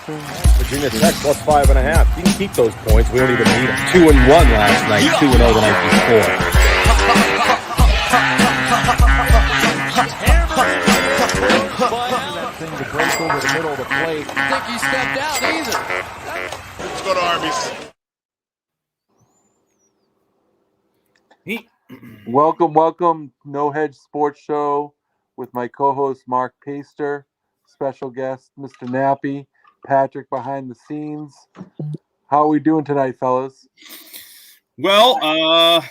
Virginia Tech plus 5.5. You can keep those points. We don't even need them. 2-1 last night. 2-0 the night before. That thing to break over the middle of the plate. I think he stepped out either. Let's go to Arby's. Welcome, No Hedge Sports Show with my co-host Mark Paster, special guest Mr. Nappy, Patrick behind the scenes. How are we doing tonight, fellas? Well,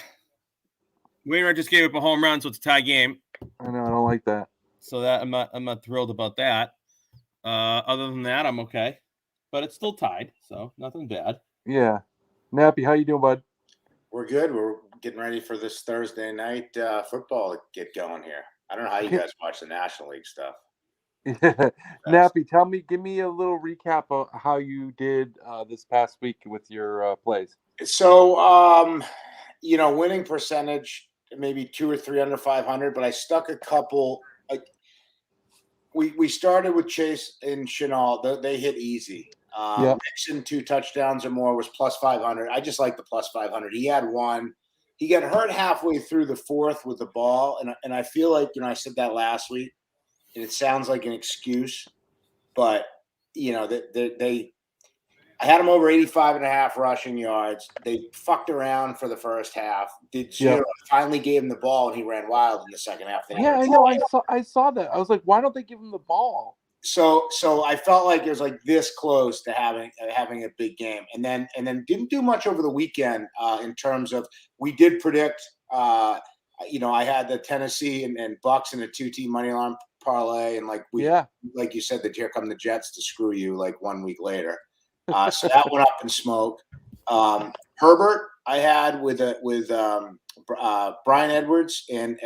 Wainwright just gave up a home run, so it's a tie game. I know I don't like that. So that I'm not thrilled about that. Other than that, I'm okay, but it's still tied, so nothing bad. Yeah, Nappy, how you doing, bud? We're good. We're getting ready for this Thursday night football to get going here. I don't know how you guys watch the National League stuff. Yeah. Nappy, give me a little recap of how you did this past week with your plays. So, winning percentage maybe 2 or 3 under 500, but I stuck a couple. We started with Chase and Chenal. They hit easy. Mixon 2 touchdowns or more was plus 500. I just like the plus 500. He had one. He got hurt halfway through the fourth with the ball, and I feel like I said that last week, and it sounds like an excuse, but I had him over 85.5 rushing yards. They fucked around for the first half. Did zero. Finally gave him the ball, and he ran wild in the second half. Yeah, I know. I saw that. I was like, why don't they give him the ball? So I felt like it was like this close to having a big game, and then didn't do much over the weekend in terms of we did predict. I had the Tennessee and Bucks in a 2-team money line parlay, and like you said, that here come the Jets to screw you like 1 week later. So that went up in smoke. Herbert, I had with Brian Edwards and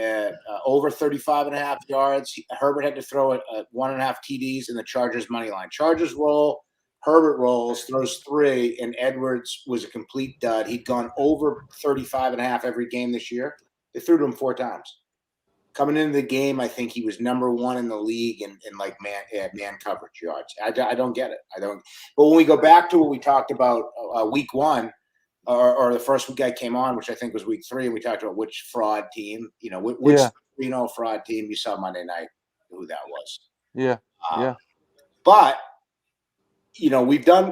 over 35.5 yards. Herbert had to throw at 1.5 TDs in the Chargers money line. Chargers roll, Herbert rolls, throws 3, and Edwards was a complete dud. He'd gone over 35.5 every game this year. They threw to him 4 times. Coming into the game, I think he was number 1 in the league in like man coverage yards. I don't get it. I don't. But when we go back to what we talked about week 1, or the first week I came on, which I think was week 3, and we talked about which fraud team, which fraud team. You saw Monday night who that was. But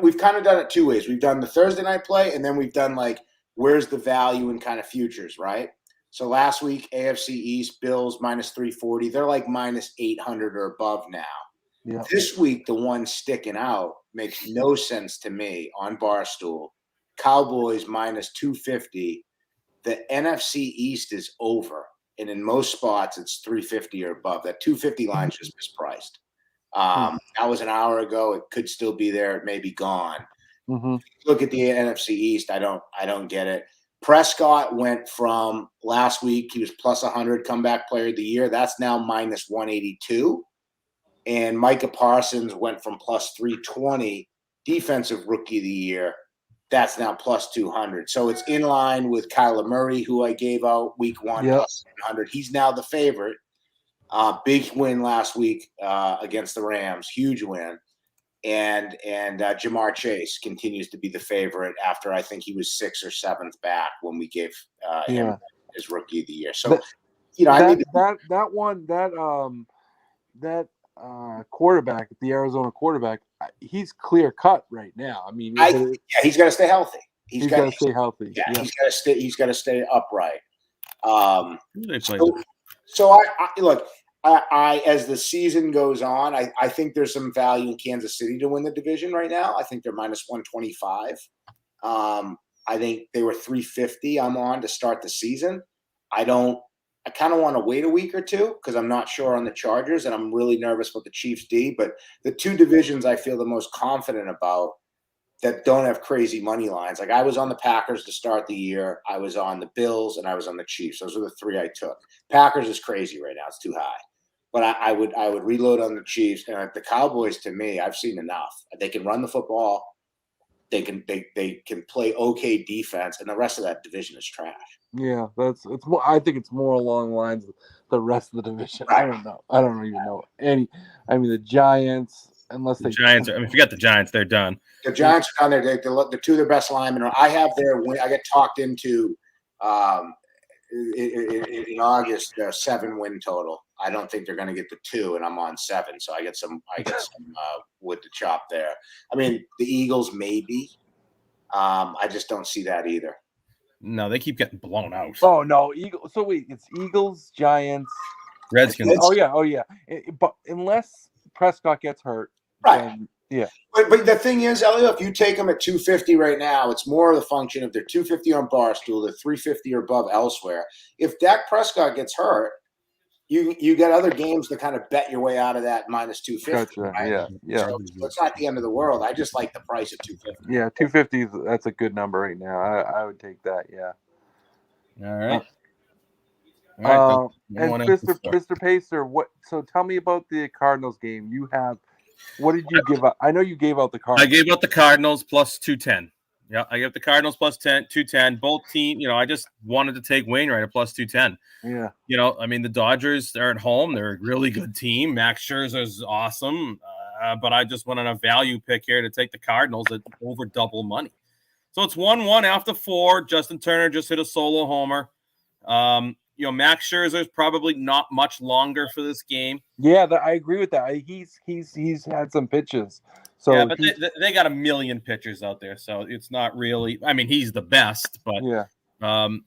we've kind of done it 2 ways. We've done the Thursday night play, and then we've done like where's the value in kind of futures, right? So last week, AFC East, Bills minus 340. They're like minus 800 or above now. Yeah. This week, the one sticking out makes no sense to me on Barstool. Cowboys minus 250. The NFC East is over. And in most spots, it's 350 or above. That 250 line is just mispriced. That was an hour ago. It could still be there. It may be gone. Mm-hmm. Look at the NFC East. I don't get it. Prescott went from last week, he was plus 100 comeback player of the year. That's now minus 182. And Micah Parsons went from plus 320 defensive rookie of the year. That's now plus 200. So it's in line with Kyler Murray, who I gave out week 1, plus 100. He's now the favorite. Big win last week against the Rams. Huge win. And Jamar Chase continues to be the favorite after I think he was 6th or 7th back when we gave him his rookie of the year. So, that quarterback, the Arizona quarterback, he's clear cut right now. I mean, he's got to stay healthy. He's got to stay healthy. Yeah, he's got to stay upright. So I look. I as the season goes on, I think there's some value in Kansas City to win the division right now. I think they're minus 125. I think they were 350 I'm on to start the season. I kind of want to wait a week or two because I'm not sure on the Chargers, and I'm really nervous with the Chiefs D. But the 2 divisions I feel the most confident about that don't have crazy money lines. Like I was on the Packers to start the year. I was on the Bills, and I was on the Chiefs. Those are the 3 I took. Packers is crazy right now. It's too high. But I would reload on the Chiefs, and the Cowboys. To me, I've seen enough. They can run the football, they can play okay defense, and the rest of that division is trash. Yeah, it's more. I think it's more along the lines of the rest of the division. Right. I don't know. I don't even know any. I mean, the Giants, unless The they Giants. I mean, forget the Giants; they're done. The Giants are down there. The two of their best linemen. I have their win. I get talked into in August, 7-win total. I don't think they're going to get the 2, and I'm on 7, so I get some wood to chop there. I mean, the Eagles maybe. I just don't see that either. No, they keep getting blown out. Oh no, Eagles. So wait, it's Eagles, Giants, Redskins. Oh yeah. But unless Prescott gets hurt, right? Then, yeah. But the thing is, Elliot, if you take them at 250 right now, it's more of the function of they're 250 on Barstool, they're 350 or above elsewhere. If Dak Prescott gets hurt, you got other games to kind of bet your way out of that minus 250. Gotcha. Right? Yeah. So it's not the end of the world. I just like the price at 250. Yeah, 250. That's a good number right now. I would take that. Yeah. All right. All right. And Mr. Pacer, what? So tell me about the Cardinals game. You have. What did you give up? I know you gave out the Cardinals. I gave out the Cardinals plus 210. Yeah, I gave the Cardinals plus 210. Both team, I just wanted to take Wainwright at plus 210. Yeah. I mean, the Dodgers, they're at home. They're a really good team. Max Scherzer's awesome. But I just went on a value pick here to take the Cardinals at over double money. So it's 1-1 after 4. Justin Turner just hit a solo homer. Max Scherzer's probably not much longer for this game. Yeah, I agree with that. He's had some pitches. So yeah, but they got a million pitchers out there, so it's not really. I mean, he's the best, but yeah. And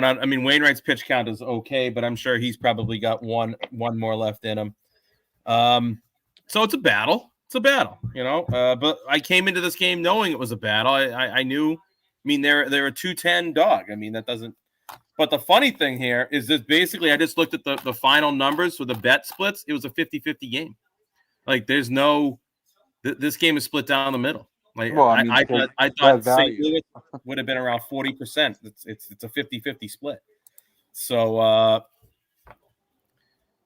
I mean, Wainwright's pitch count is okay, but I'm sure he's probably got one more left in him. So it's a battle. It's a battle, But I came into this game knowing it was a battle. I knew. I mean, they're a 210 dog. I mean, that doesn't. But the funny thing here is that basically I just looked at the final numbers for the bet splits. It was a 50-50 game. Like there's no this game is split down the middle. Like I thought St. Louis would have been around 40%. It's a 50-50 split. So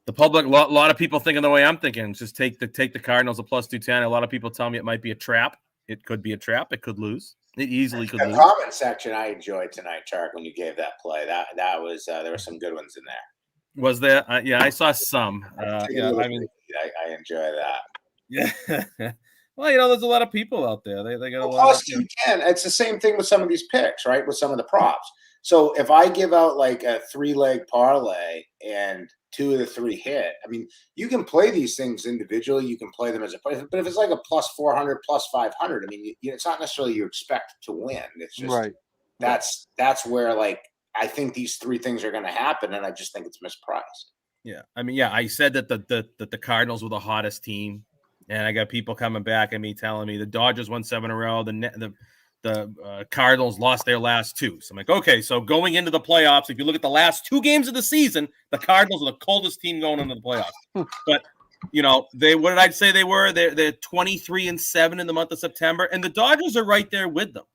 the public, a lot of people thinking the way I'm thinking, just take the Cardinals at plus 210. A lot of people tell me it might be a trap. It could be a trap. It could lose. It easily could lose. The comment section I enjoyed tonight, Chark, when you gave that play. That was there were some good ones in there. Was there? Yeah, I saw some. I enjoy that. Yeah. Well, there's a lot of people out there. They got a lot. Plus 210. It's the same thing with some of these picks, right? With some of the props. So if I give out like a 3-leg parlay and 2 of the 3 hit, I mean, you can play these things individually. You can play them as a play, but if it's like a plus 400, plus 500, I mean, it's not necessarily you expect to win. It's just right. That's where like I think these 3 things are going to happen, and I just think it's mispriced. Yeah, I mean, I said that the Cardinals were the hottest team, and I got people coming back at me telling me the Dodgers won 7 in a row. The Cardinals lost their last 2. So I'm like, okay, so going into the playoffs, if you look at the last 2 games of the season, the Cardinals are the coldest team going into the playoffs. But, what did I say they were? They're 23-7 in the month of September, and the Dodgers are right there with them.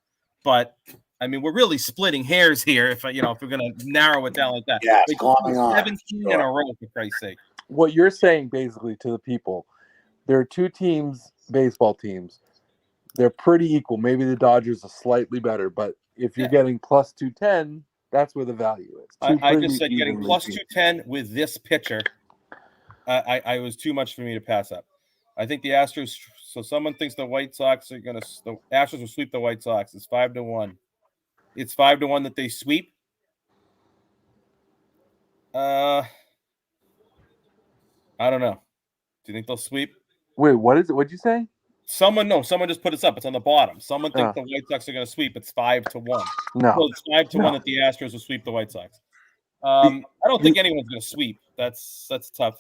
But, I mean, we're really splitting hairs here if we're going to narrow it down like that. Yeah, it's going on. 17 in a row, for Christ's sake. What you're saying basically to the people, there are 2 teams, baseball teams. They're pretty equal. Maybe the Dodgers are slightly better, but if you're getting plus 210, that's where the value is. I just said getting plus 210 with this pitcher, I was too much for me to pass up. I think the Astros. So someone thinks the White Sox are the Astros will sweep the White Sox. It's 5-1. It's 5-1 that they sweep. I don't know. Do you think they'll sweep? Wait, what is it? What'd you say? Someone just put this up. It's on the bottom. Someone thinks the White Sox are going to sweep. It's 5-1. No, so it's 5-1 that the Astros will sweep the White Sox. I don't think anyone's going to sweep. That's tough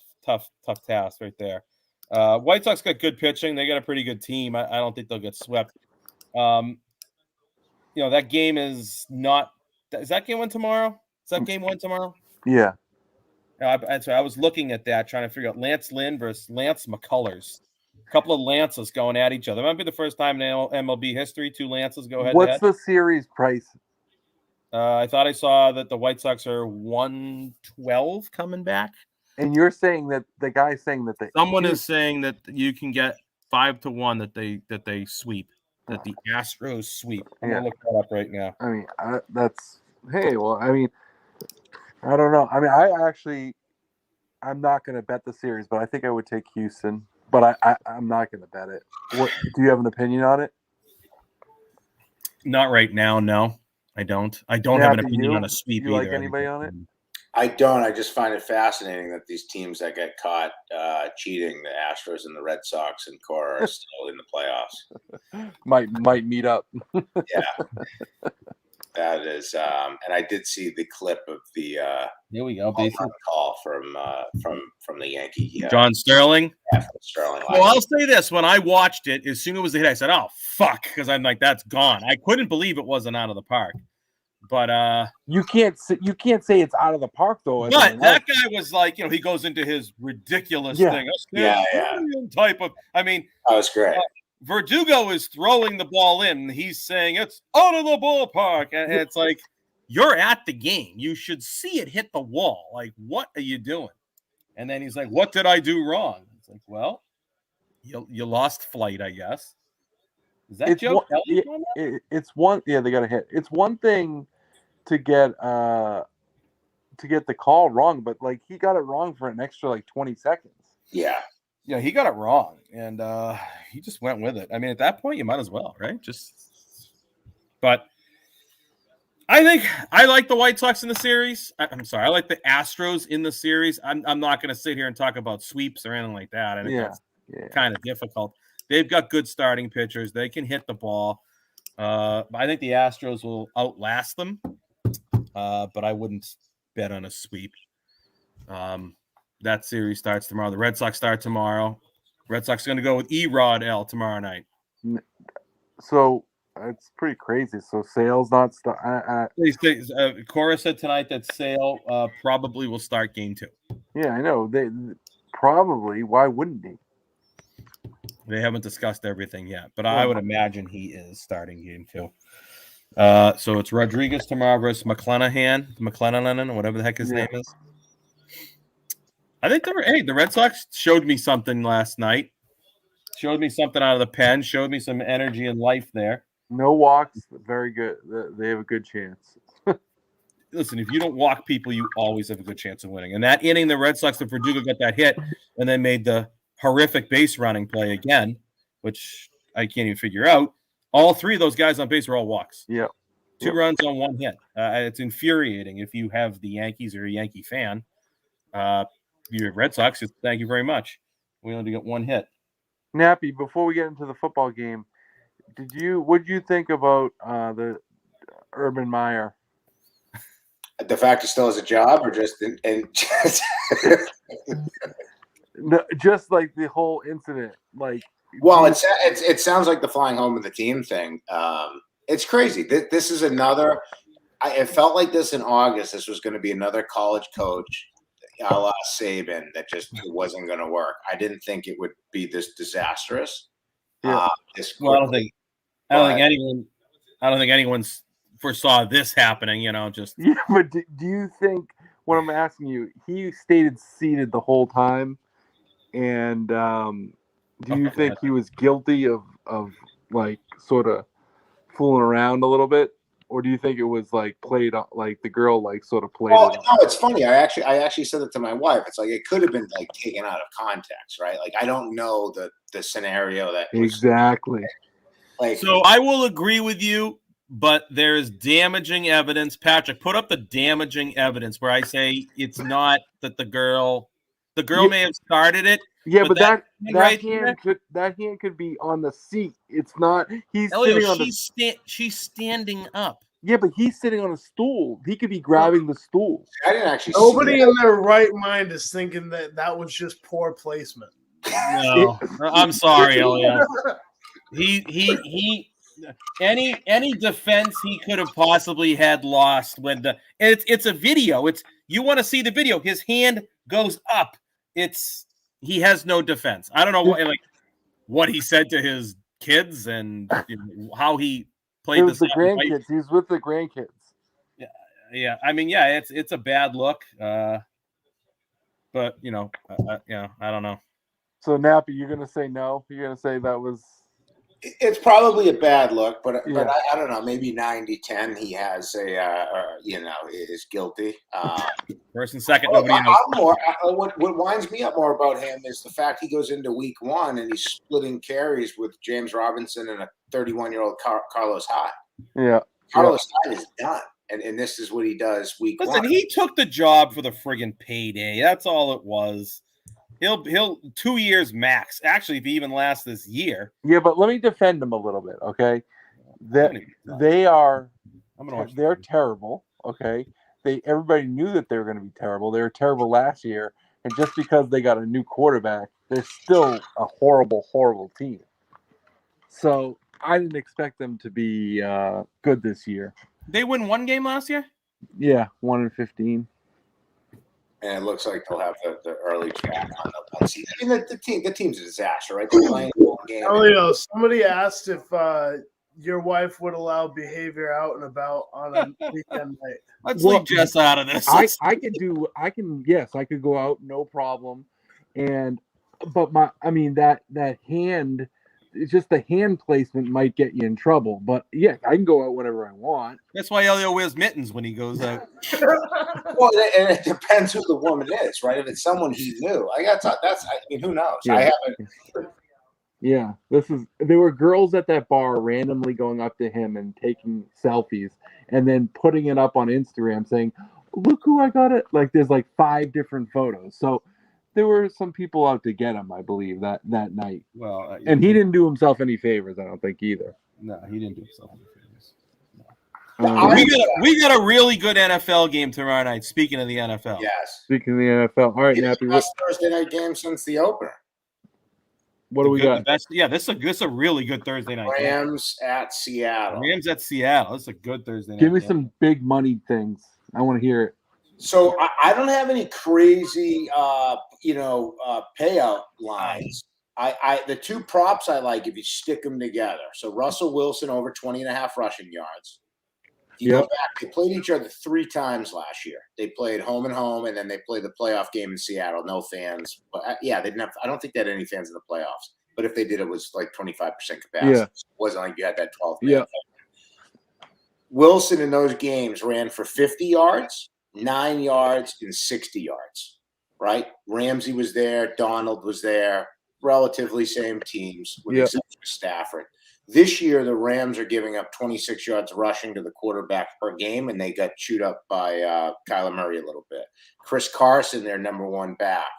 task right there. White Sox got good pitching. They got a pretty good team. I don't think they'll get swept. That game is not. Is that game one tomorrow? Is that game one tomorrow? Yeah. I was looking at that, trying to figure out Lance Lynn versus Lance McCullers. A couple of Lances going at each other. It might be the first time in MLB history 2 Lances go head to head. What's the series price? I thought I saw that the White Sox are 112 coming back. And you're saying that the guy's saying that someone is saying that you can get 5-1 that they sweep, that the Astros sweep. I'm gonna look that up right now. I mean, I don't know. I mean, I'm not going to bet the series, but I think I would take Houston. but I'm not going to bet it. What do you have an opinion on it? Not right now. No, I don't. I don't have an Nappy, opinion you? on a sweep You like either. anybody on it? I don't. I just find it fascinating that these teams that get caught cheating, the Astros and the Red Sox and Cora, are still in the playoffs. Might meet up. Yeah, that is. And I did see the clip of the Here we go. Basically, call from the Yankee John Sterling. Sterling. Well, I'll say this: when I watched it, as soon as it was a hit, I said, "Oh fuck," because I'm like, "That's gone." I couldn't believe it wasn't out of the park. But you can't say it's out of the park though. But that guy was like, he goes into his ridiculous thing. Yeah. Type of. I mean, that was great. Verdugo is throwing the ball in. And he's saying it's out of the ballpark, and it's like you're at the game. You should see it hit the wall. Like, what are you doing? And then he's like, "What did I do wrong?" It's like, well, you lost flight, I guess. Is that Joe Kelly? It's one. Yeah, they got a hit. It's one thing to get the call wrong, but like he got it wrong for an extra like 20 seconds. Yeah, he got it wrong, and he just went with it. I mean, at that point, you might as well, right? But I think I like the White Sox in the series. I'm sorry, I like the Astros in the series. I'm not going to sit here and talk about sweeps or anything like that. I think that's kind of difficult. They've got good starting pitchers. They can hit the ball. I think the Astros will outlast them, but I wouldn't bet on a sweep. That series starts tomorrow. The Red Sox start tomorrow. Red Sox are going to go with Erod L tomorrow night. So it's pretty crazy. So Sale's not start. Cora said tonight that Sale probably will start game 2. Yeah, I know. They probably. Why wouldn't he? They haven't discussed everything yet, but I would imagine he is starting game 2. So it's Rodriguez tomorrow versus McClanahan, whatever the heck his name is. I think the Red Sox showed me something last night. Showed me something out of the pen. Showed me some energy and life there. No walks. Very good. They have a good chance. Listen, if you don't walk people, you always have a good chance of winning. And that inning, the Red Sox, the Verdugo got that hit, and then made the horrific base running play again, which I can't even figure out. All 3 of those guys on base were all walks. Yeah. 2 runs on 1 hit. It's infuriating if you have the Yankees or a Yankee fan. You have Red Sox, thank you very much. We only got 1 hit. Nappy, before we get into the football game, what did you think about the Urban Meyer? The fact he still has a job, or just No, just like the whole incident. Like, well, it sounds like the flying home of the team thing. It's crazy. This is another. It felt like this in August. This was going to be another college coach, a la Saban, that just wasn't going to work. I didn't think it would be this disastrous. Yeah. I don't think anyone foresaw this happening. Just yeah. But do you think? What I'm asking you, he stayed seated the whole time, and do you think he was guilty of like sort of fooling around a little bit? Or do you think it was like played like the girl like sort of played? No, it's funny. I actually said it to my wife. It's like it could have been like taken out of context, right? Like I don't know the scenario that exactly. So I will agree with you, but there's damaging evidence. Patrick, put up the damaging evidence where I say it's not that the girl may have started it. Yeah, but that hand could be on the seat. It's not. He's sitting on she's standing up. Yeah, but he's sitting on a stool. He could be grabbing the stool. I didn't actually. Nobody in their right mind is thinking that was just poor placement. No, I'm sorry, Elliot. He any defense he could have possibly had lost when it's a video. You want to see the video. His hand goes up. He has no defense. I don't know what he said to his kids and how he played the grandkids. He's with the grandkids. Yeah. I mean, it's a bad look. But I don't know. So Nappy, you're gonna say no? You're gonna say that was It's probably a bad look, but Yeah. I don't know. Maybe 90-10 he has is guilty. First and second, Well, nobody knows. what winds me up more about him is the fact he goes into week 1 and he's splitting carries with James Robinson and a 31-year-old Carlos Hyde. Yeah. Carlos Hyde is done, and this is what he does week 1. Listen, he took the job for the friggin' payday. That's all it was. He'll 2 years max. Actually, if he even lasts this year. Yeah, but let me defend him a little bit, okay? They're terrible, okay? Everybody knew that they were going to be terrible. They were terrible last year, and just because they got a new quarterback, they're still a horrible, horrible team. So I didn't expect them to be good this year. They win 1 game last year? Yeah, 1-15. And it looks like they'll have the early track on the season. I mean, the team's a disaster, right? They're playing one game. Oh, somebody asked if your wife would allow behavior out and about on a weekend night. Let's leave Jess out of this. I could go out, no problem. But that hand, it's just the hand placement might get you in trouble. But yeah, I can go out whenever I want. That's why Elio wears mittens when he goes out. Well, and it depends who the woman is, right? If it's someone he knew, who knows? Yeah. I haven't. Yeah, there were girls at that bar randomly going up to him and taking selfies and then putting it up on Instagram saying, "Look who I got it." Like there's like 5 different photos. So there were some people out to get him, I believe, that night. Well, and he didn't do himself any favors, I don't think either. No, he didn't do himself any favors. No. We got a really good NFL game tomorrow night. Speaking of the NFL, Yes. Speaking of the NFL, all right, It's Nappy, the best Thursday night game since the opener. what do we got? This is a really good Thursday night. Rams at Seattle. Rams at Seattle. It's a good Thursday night. Give me some big money things. I want to hear it. So I don't have any crazy, payout lines. The 2 props I like if you stick them together. So Russell Wilson over 20.5 rushing yards. If you go back, they played each other 3 times last year. They played home and home, and then they played the playoff game in Seattle. No fans, but they didn't have. I don't think they had any fans in the playoffs. But if they did, it was like 25% capacity. Yeah. It wasn't like you had that 12. Yeah. Wilson in those games ran for 50 yards, 9 yards, and 60 yards. Right? Ramsey was there. Donald was there. Relatively same teams with the exception of Stafford. This year, the Rams are giving up 26 yards rushing to the quarterback per game, and they got chewed up by Kyler Murray a little bit. Chris Carson, their number 1 back,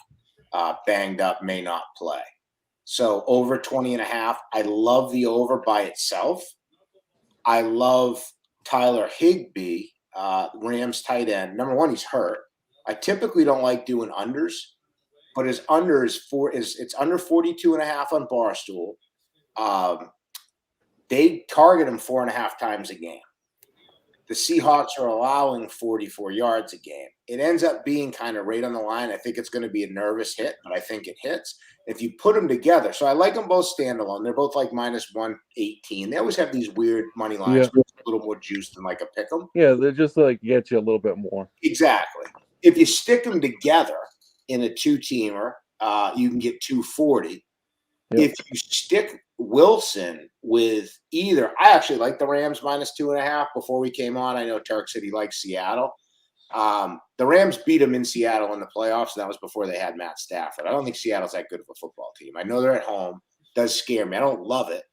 banged up, may not play. So over 20.5. I love the over by itself. I love Tyler Higbee, Rams tight end. Number 1, he's hurt. I typically don't like doing unders, but his under it's under 42.5 on Barstool. They target him 4.5 times a game. The Seahawks are allowing 44 yards a game. It ends up being kind of right on the line. I think it's going to be a nervous hit, but I think it hits. If you put them together, so I like them both standalone. They're both like minus 118. They always have these weird money lines, with a little more juice than like a pick 'em. Yeah, they're just like get you a little bit more. Exactly. If you stick them together in a 2-teamer, you can get 240. Yep. If you stick Wilson with either, I actually like the Rams minus 2.5 before we came on. I know Turk said he likes Seattle. The Rams beat them in Seattle in the playoffs, and that was before they had Matt Stafford. I don't think Seattle's that good of a football team. I know they're at home. It does scare me. I don't love it.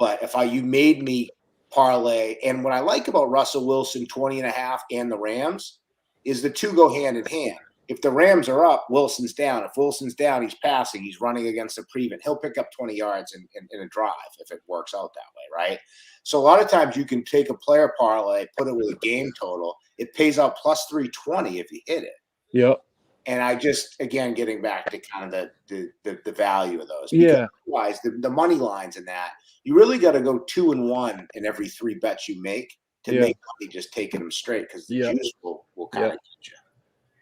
But if you made me parlay, and what I like about Russell Wilson 20.5 and the Rams is the 2 go hand in hand. If the Rams are up, Wilson's down. If Wilson's down, he's passing. He's running against a prevent. He'll pick up 20 yards in a drive if it works out that way, right? So a lot of times you can take a player parlay, put it with a game total. It pays out plus 320 if you hit it. Yep. And I just, again, getting back to kind of the value of those. Because otherwise, the money lines in that, you really got to go 2-1 in every 3 bets you make to make money just taking them straight because the juice will kind of get you.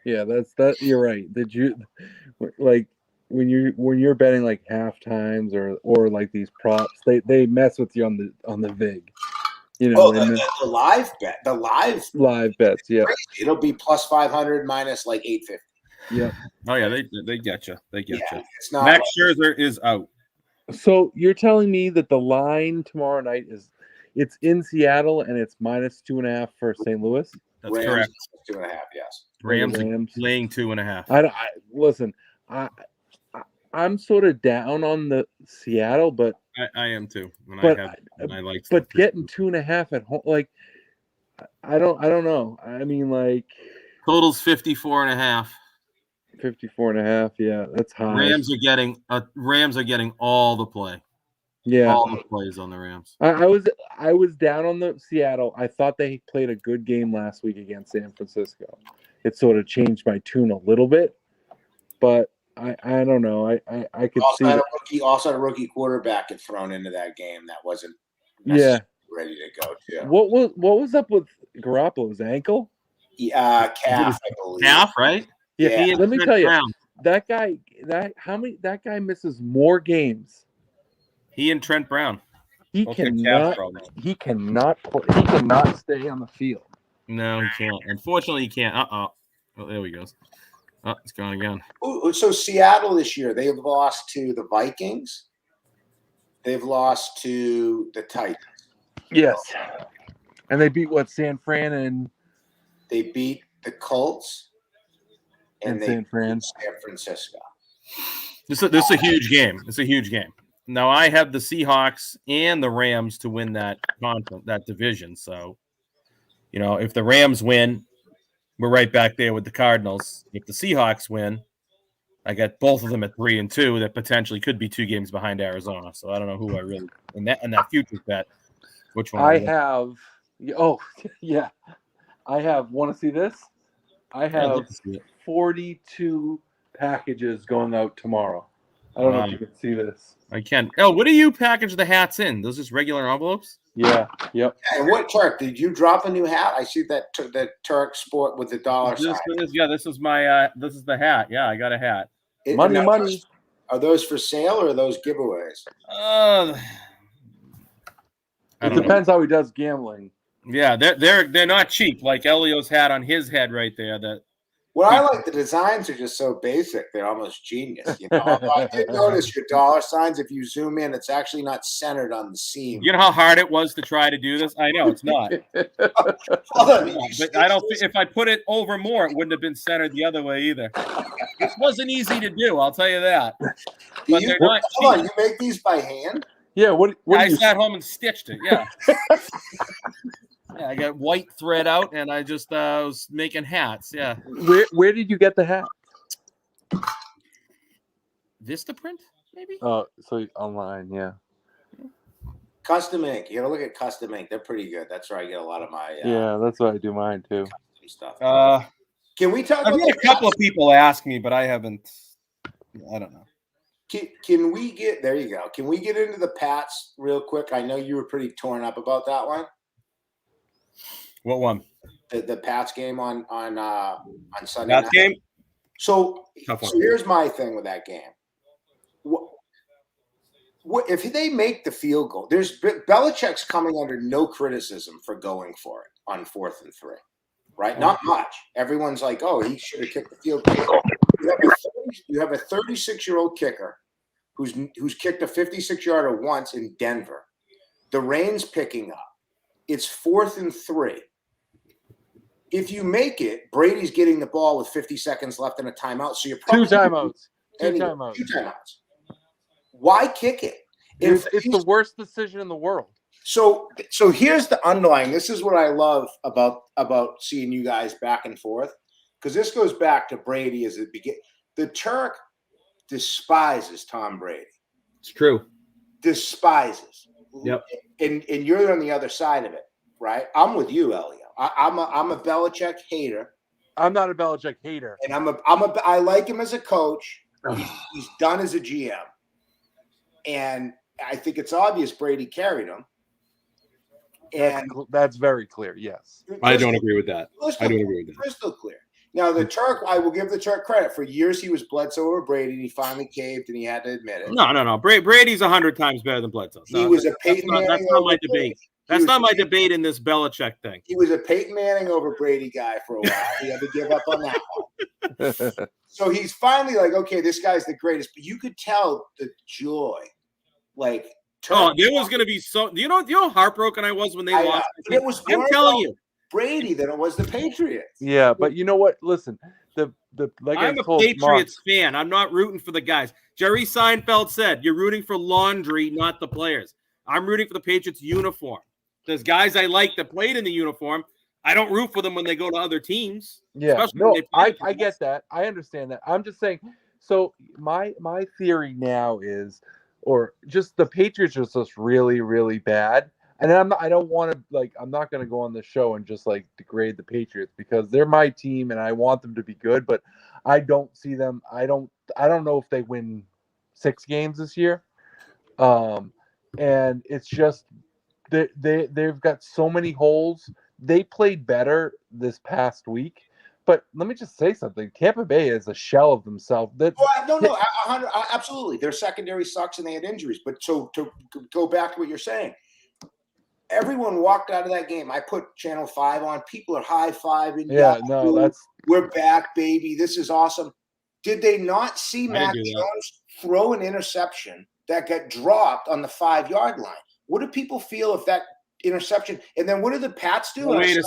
Yeah, that's you're right. Like when you're betting like half times or like these props, they mess with you on the vig. You know, the live bet, the live bets, yeah. It'll be plus 500 minus like 850. Yeah. Oh yeah, they get you. They get you. It's not Max Scherzer is out. So you're telling me that the line tomorrow night it's in Seattle and it's -2.5 for St. Louis? That's Rams correct. 2.5. Yes. Rams are Rams. laying 2.5. Listen. I'm sort of down on the Seattle, but I am too. but I like. but getting 2.5 at home, like I don't know. I mean, like Totals 54.5. 54.5. Yeah, that's high. Rams are getting all the play. Yeah, All the plays on the Rams. I was down on the Seattle. I thought they played a good game last week against San Francisco. It sort of changed my tune a little bit, but I don't know. I could Also see had that. a rookie quarterback get thrown into that game that wasn't ready to go too. What was up with Garoppolo's ankle? Calf, I believe. Half, right? Yeah. He Let me Trent tell you, Brown. that guy misses more games. He and Trent Brown. He Both got calf cannot. problems. He cannot. He cannot stay on the field. No, he can't. Unfortunately, he can't. Oh, there he goes. Oh, it's gone again. So Seattle this year, they've lost to the Vikings. They've lost to the Titans. Yes. And they beat San Fran and They beat the Colts and they San Fran. beat San Francisco. This is a huge game. It's a huge game. Now I have the Seahawks and the Rams to win that division. So, if the Rams win, we're right back there with the Cardinals. If the Seahawks win, I got both of them at 3-2. That potentially could be 2 games behind Arizona. So I don't know who I really in that futures bet. Which one? I have. Oh, yeah. I have. Want to see this? I have 42 packages going out tomorrow. I don't know if you can see this. I can. Oh, what do you package the hats in? Those just regular envelopes? Yeah. Yep. And what Turk? Did you drop a new hat? I see that Turk sport with the dollar sign. This is my this is the hat. Yeah, I got a hat. Money. Are those for sale or are those giveaways? It depends how he does gambling. Yeah, they're not cheap. Like Elio's hat on his head right there. Well, I like the designs are just so basic; they're almost genius. I did notice your dollar signs. If you zoom in, it's actually not centered on the seam. You know how hard it was to try to do this? I know it's not. But I don't. If I put it over more, it wouldn't have been centered the other way either. It wasn't easy to do. I'll tell you that. But they're not. Hold on, you make these by hand? Yeah. What I sat home and stitched it. Yeah. Yeah, I got white thread out, and I just was making hats. Yeah. Where did you get the hat? Vistaprint, maybe. Oh, so online, yeah. Custom ink. You gotta look at custom ink. They're pretty good. That's where I get a lot of my yeah. That's what I do mine too. Stuff. Can we talk? I've had a couple of people ask me, but I haven't. I don't know. Can we get there? You go. Can we get into the Pats real quick? I know you were pretty torn up about that one. What one? The Pats game on Sunday. Pats game. So here's my thing with that game. What if they make the field goal? Belichick's coming under no criticism for going for it on 4th and 3, right? Not much. Everyone's like, "Oh, he should have kicked the field goal." You have a 36-year-old kicker who's kicked a 56-yarder once in Denver. The rain's picking up. It's 4th and 3. If you make it, Brady's getting the ball with 50 seconds left in a timeout. So you're probably two timeouts. Why kick it? It's the worst decision in the world. So here's the underlying. This is what I love about seeing you guys back and forth, because this goes back to Brady as it begin. The Turk despises Tom Brady. It's true. Despises. Yep. And you're on the other side of it, right? I'm with you, Elio. I'm a Belichick hater. I'm not a Belichick hater. And I like him as a coach. He's done as a GM. And I think it's obvious Brady carried him. And that's very clear, yes. I don't agree with that. Crystal clear. Now, the Turk, I will give the Turk credit. For years, he was Bledsoe over Brady, and he finally caved, and he had to admit it. No. Brady's 100 times better than Bledsoe. He was a Peyton Manning. That's not my debate. That's not my debate in this Belichick thing. He was a Peyton Manning over Brady guy for a while. He had to give up on that one. So he's finally like, okay, this guy's the greatest. But you could tell the joy Like, there was going to be so. You know how heartbroken I was when they lost. But it was I'm telling you, Brady than it was the Patriots. Yeah, but you know what? Listen, like I'm a told Patriots fan. I'm not rooting for the guys. Jerry Seinfeld said, "You're rooting for laundry, not the players." I'm rooting for the Patriots uniform. There's guys I like that played in the uniform. I don't root for them when they go to other teams. Yeah, especially when no, they play I get that. I understand that. I'm just saying. So my theory now is, or just the Patriots are just really, really bad. And I don't want to I'm not going to go on the show and just degrade the Patriots because they're my team and I want them to be good, but I don't see them. I don't know if they win 6 games this year. And it's just they've got so many holes. They played better this past week, but let me just say something. Tampa Bay is a shell of themselves. No, absolutely. Their secondary sucks and they had injuries. But so to go back to what you're saying, everyone walked out of that game. I put Channel 5 on. People are high-fiving. Yeah, no, we're back, baby. This is awesome. Did they not see Mac Jones throw an interception that got dropped on the 5-yard line? What do people feel if that interception? And then what do the Pats do? Wait a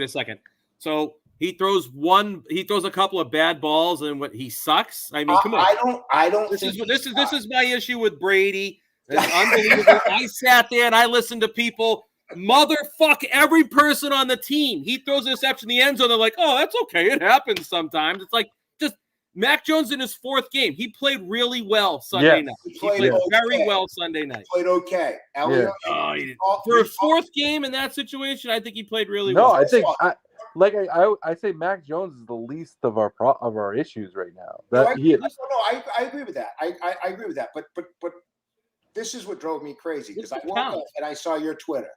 second. So he throws a couple of bad balls and he sucks. I mean, come on. I don't. This is my issue with Brady. It's unbelievable. I sat there and I listened to people motherfuck every person on the team. He throws an interception in the end zone. They're like, oh, that's okay. It happens sometimes. It's like just Mac Jones in his 4th game. He played really well Sunday night. He played very well Sunday night. Played okay. Elliott, for a 4th game in that situation, I think he played really well. No, I think I say Mac Jones is the least of our issues right now. I agree with that. I agree with that. But this is what drove me crazy because I woke up and I saw your Twitter,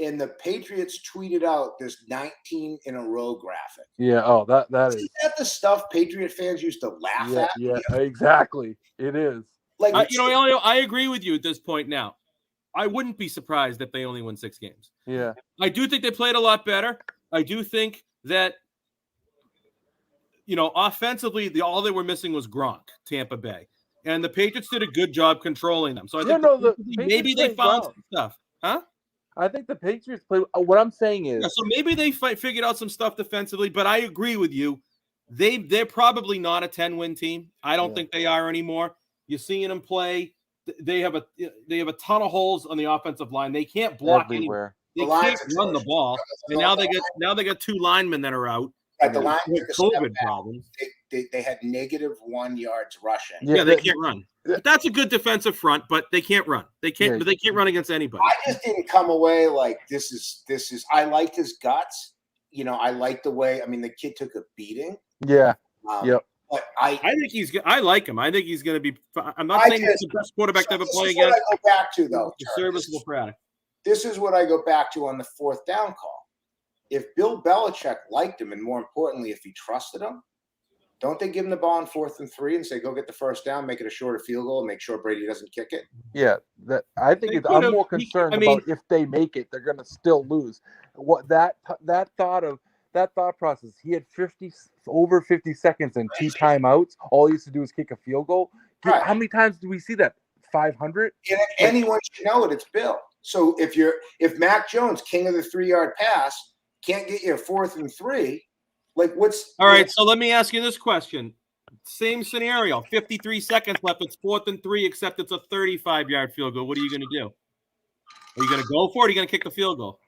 and the Patriots tweeted out this 19 in a row graphic. Yeah. Oh, that is. Isn't that the stuff Patriot fans used to laugh at? Yeah, exactly. It is. Elio, I agree with you at this point now. I wouldn't be surprised if they only win 6 games. Yeah. I do think they played a lot better. I do think that, offensively, all they were missing was Gronk, Tampa Bay. And the Patriots did a good job controlling them. So I think maybe they found some stuff. Huh? I think the Patriots play. What I'm saying is. So maybe they figured out some stuff defensively, but I agree with you. They're probably not a 10-win team. I don't think they are anymore. You're seeing them play. They have a ton of holes on the offensive line. They can't block everywhere. They can't run the ball. And now they got 2 linemen that are out. Right, the line COVID problems. They had -1 yards rushing. Yeah, they can't run. That's a good defensive front, but they can't run. They can't run against anybody. I just didn't come away like this is. I liked his guts. I liked the way. I mean, the kid took a beating. Yeah. Yep. But I think I like him. I think he's going to be. I'm not saying he's the best quarterback to ever play against. This is what I go back to, though. Serviceable product. This is what I go back to on the 4th down call. If Bill Belichick liked him, and more importantly, if he trusted him, don't they give him the ball on 4th and 3 and say, go get the 1st down, make it a shorter field goal, and make sure Brady doesn't kick it? Yeah, I think I'm more concerned about if they make it, they're going to still lose. What that thought process. He had over 50 seconds and 2 timeouts. All he used to do is kick a field goal. Right. How many times do we see that? 500? Anyone should know it. It's Bill. So if Mac Jones, king of the 3-yard pass, can't get you a 4th and 3, all right? So let me ask you this question: same scenario, 53 seconds left. It's 4th and 3, except it's a 35-yard field goal. What are you going to do? Are you going to go for it? Or are you going to kick the field goal?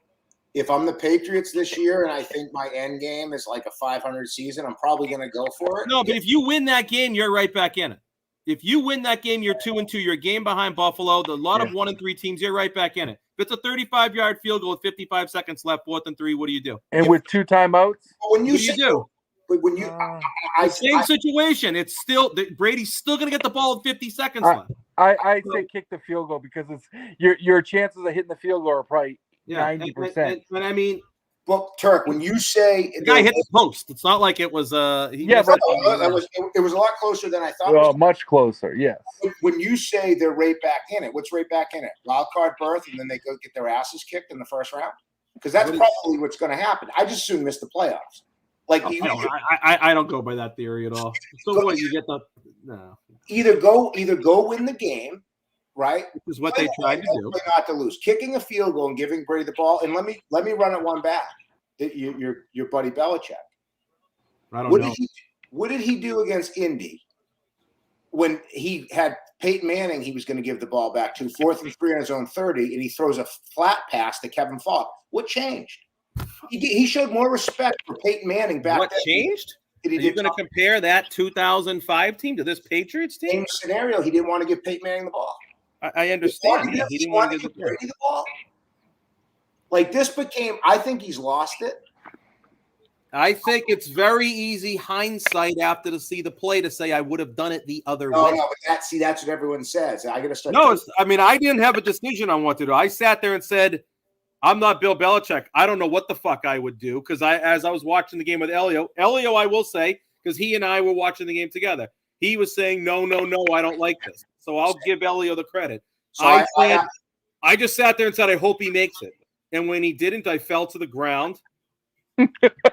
If I'm the Patriots this year and I think my end game is like a 500 season, I'm probably going to go for it. No, but if you win that game, you're right back in it. If you win that game, you're 2-2. You're a game behind Buffalo. A lot of 1-3 teams, you're right back in it. If it's a 35-yard field goal with 55 seconds left, 4th and 3, what do you do? And with 2 timeouts? When you same situation, it's still Brady's still going to get the ball with 50 seconds left. I say kick the field goal because it's your chances of hitting the field goal are probably 90%. But I mean, well, Turk, when you say the guy hit the post, it's not like it was it was a lot closer than I thought. Well, much closer, yes. When you say they're right back in it, what's right back in it? Wild card berth, and then they go get their asses kicked in the 1st round? Because that's probably what's going to happen. I just assume miss the playoffs. I don't go by that theory at all. So what you get either go win the game, right? Which is what they tried to do. Not to lose. Kicking a field goal and giving Brady the ball. And let me run it one back. Your buddy Belichick. I don't know. What did he do against Indy when he had Peyton Manning? He was going to give the ball back to 4th and 3 on his own 30, and he throws a flat pass to Kevin Falk. What changed? He showed more respect for Peyton Manning back then. What changed? Are you going to compare that 2005 team to this Patriots team? Same scenario. He didn't want to give Peyton Manning the ball. I understand. He didn't want to give Brady the ball. Like this became. I think he's lost it. I think it's very easy hindsight after to see the play to say I would have done it the other way. No, but that's what everyone says. I got to start. No, I didn't have a decision on what to do. I sat there and said, I'm not Bill Belichick. I don't know what the fuck I would do because as I was watching the game with Elio, I will say, because he and I were watching the game together, he was saying, no, I don't like this. So I'll give Elio the credit. So I just sat there and said, I hope he makes it. And when he didn't, I fell to the ground. I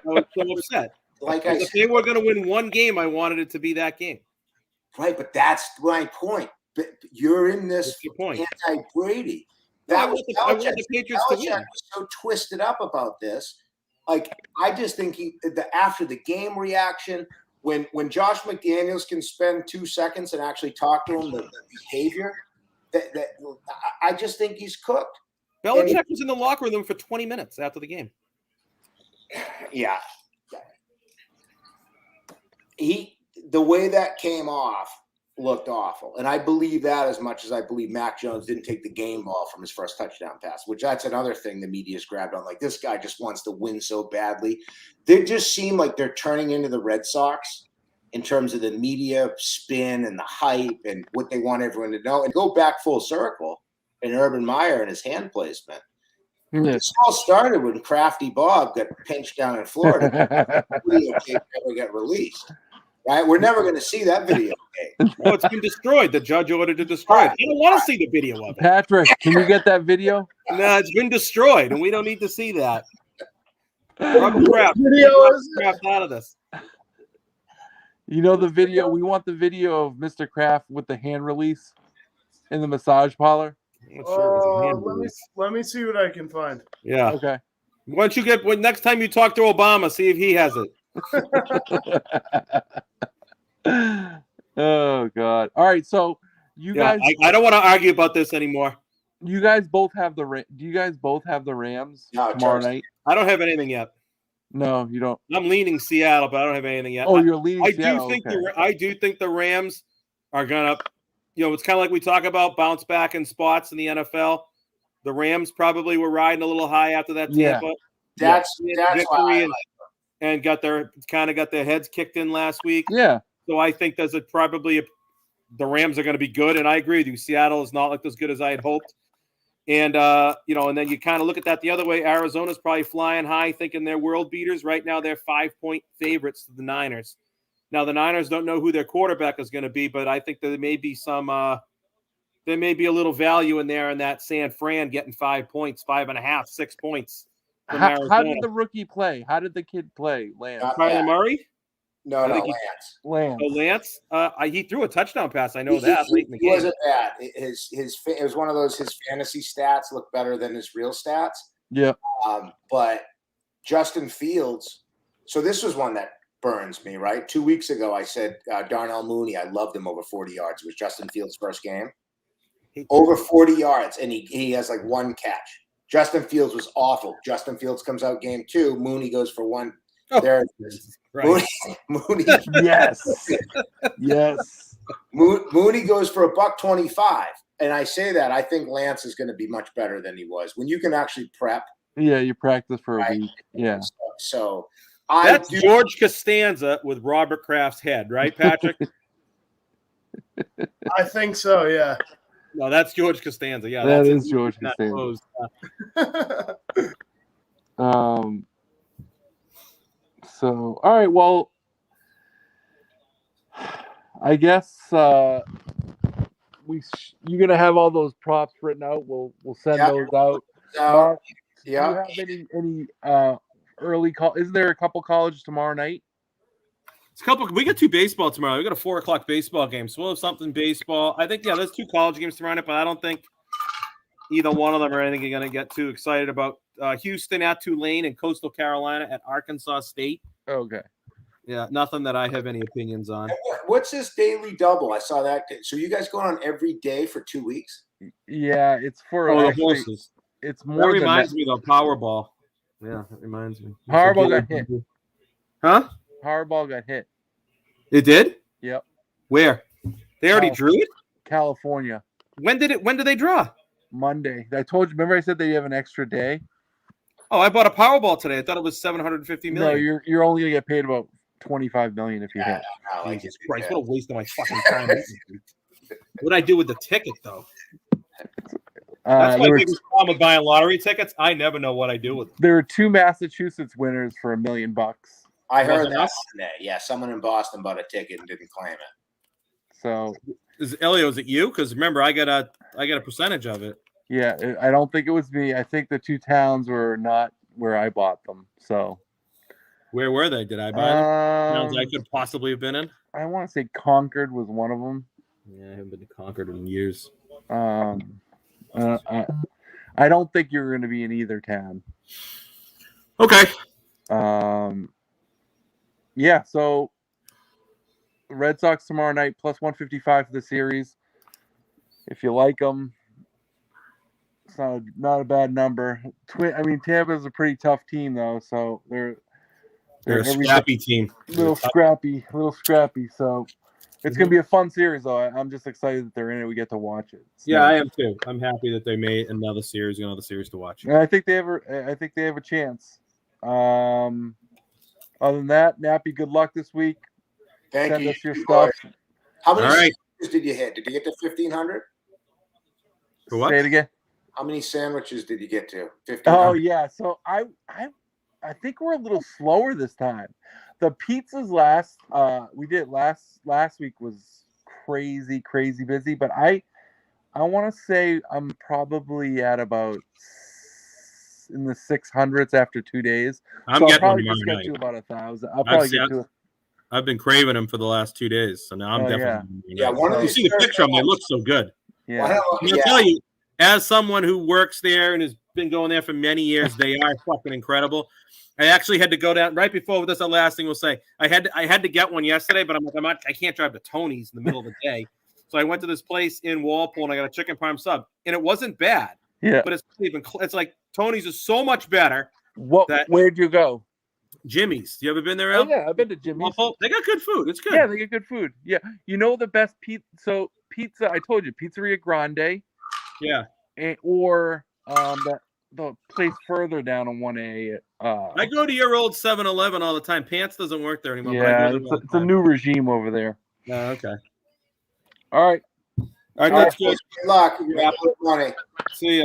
was so upset. If they were going to win one game, I wanted it to be that game. Right, but that's my point. But you're in this anti-Brady. I want the Patriots to win. Was so twisted up about this. Like, I just think after the game reaction, when Josh McDaniels can spend 2 seconds and actually talk to him, the behavior, I just think he's cooked. Belichick was in the locker room for 20 minutes after the game. Yeah. The way that came off looked awful. And I believe that as much as I believe Mac Jones didn't take the game ball from his first touchdown pass, which that's another thing the media's grabbed on. Like, this guy just wants to win so badly. They just seem like they're turning into the Red Sox in terms of the media spin and the hype and what they want everyone to know. And go back full circle in Urban Meyer and his hand placement. This all started when Crafty Bob got pinched down in Florida. Video tape never got released. Right? We're never going to see that video tape. Well, it's been destroyed. The judge ordered to destroy it. You don't want to see the video of it. Patrick, can you get that video? No, it's been destroyed, and we don't need to see that. Crap out of this. You know the video. We want the video of Mr. Kraft with the hand release in the massage parlor. Let me see what I can find. Yeah. Okay. Once you next time you talk to Obama, see if he has it. Oh God! All right, so you guys. I don't want to argue about this anymore. You guys both have the. Do you guys both have the Rams tomorrow night? I don't have anything yet. No, you don't. I'm leaning Seattle, but I don't have anything yet. Oh, you're leaning Seattle. I do think the Rams are gonna. It's kind of like we talk about bounce back in spots in the NFL. The Rams probably were riding a little high after that Tampa. Yeah. That's victory and got their heads kicked in last week. Yeah. So I think the Rams are going to be good, and I agree with you. Seattle is not as good as I had hoped. And and then you kind of look at that the other way. Arizona's probably flying high, thinking they're world beaters. Right now, they're 5-point favorites to the Niners. Now the Niners don't know who their quarterback is going to be, but I think there may be there may be a little value in there in that San Fran getting 5 points, 5.5, 6 points. How did the rookie play? How did the kid play? Lance. Kyler Murray? No, Lance. Lance. He threw a touchdown pass. I know that late in the game. He wasn't bad. It was one of those. His fantasy stats look better than his real stats. Yeah. But Justin Fields. So this was one that burns me. Right. 2 weeks ago, I said Darnell Mooney. I loved him over 40 yards. It was Justin Fields' first game. Over 40 yards, and he has like one catch. Justin Fields was awful. Justin Fields comes out game 2. Mooney goes for one. Oh, there it is. Right. Mooney. Yes. Yes. Mooney goes for $125. And I say that I think Lance is going to be much better than he was. When you can actually prep. Yeah, you practice for a week. Yeah. So that's George Costanza with Robert Kraft's head, right, Patrick? I think so, yeah. No, that's George Costanza. Yeah, that is George Costanza. So, all right. Well, I guess you're gonna have all those props written out. We'll send those out. Mark, do you have any early call? Isn't there a couple colleges tomorrow night? We got 2 baseball tomorrow. We got a 4:00 baseball game, so we'll have something baseball. I think there's 2 college games tomorrow night, but I don't think either one of them or anything you're going to get too excited about. Houston at Tulane and Coastal Carolina at Arkansas State. Okay. Yeah, nothing that I have any opinions on. What's this daily double? I saw that. So you guys going on every day for 2 weeks? Yeah, it's for the actually, horses. it's That more than reminds that. me though, Powerball. Yeah, that reminds me. Powerball got hit. Huh? Powerball got hit. It did? Yep. Where? They already drew it? California. When did they draw? Monday. I told you. Remember, I said that you have an extra day. Oh, I bought a Powerball today. I thought it was 750 million. No, you're only gonna get paid about 25 million if you hit. Jesus Christ! What a waste of my fucking time. What'd I do with the ticket though? That's my biggest problem with buying lottery tickets. I never know what I do with them. There were 2 Massachusetts winners for $1 million. I heard that today. Yeah, someone in Boston bought a ticket and didn't claim it. So, Elio, is it you? Because remember, I got a percentage of it. Yeah, I don't think it was me. I think the 2 towns were not where I bought them. So, where were they? Did I buy them? Towns I could possibly have been in. I want to say Concord was one of them. Yeah, I haven't been to Concord in years. I don't think you're going to be in either town. Okay. Yeah, so the Red Sox tomorrow night, plus 155 for the series. If you like them, it's not a bad number. Tampa's a pretty tough team, though, so they're a scrappy team. Little scrappy. So it's going to be a fun series, though. I'm just excited that they're in it. We get to watch it. Yeah, I am too. I'm happy that they made another series to watch. And I think they have a chance. Other than that, Nappy, good luck this week. Thank you. Send us your stuff. How many sandwiches did you hit? Did you get to 1,500? For what? Say it again. How many sandwiches did you get to? 1,500. Oh yeah. So I think we're a little slower this time. The pizzas we did last week was crazy busy, but I want to say I'm probably at about in the 600s after 2 days. I'm so getting I'll probably tomorrow just get night. to about 1,000. I'll probably get to. I've been craving them for the last 2 days, so now I'm definitely. Yeah, one of you these. See the picture of them; they look so good. Yeah. I'll tell you, as someone who works there and has been going there for many years, they are fucking incredible. I actually had to go down right before this. The last thing we'll say, I had to get one yesterday, but I can't drive to Tony's in the middle of the day, so I went to this place in Walpole and I got a chicken parm sub, and it wasn't bad. Yeah, but it's like Tony's is so much better. Where'd you go? Jimmy's. You ever been there? Oh, yeah, I've been to Jimmy's. They got good food. It's good. Yeah, they got good food. Yeah, you know the best pizza. So pizza, I told you, Pizzeria Grande. Yeah. Or the place further down on 1A. I go to your old 7-Eleven all the time. Pants doesn't work there anymore. Yeah, it's a new regime over there. Oh, okay. All right. All right, that's good. Good luck. Money. See ya.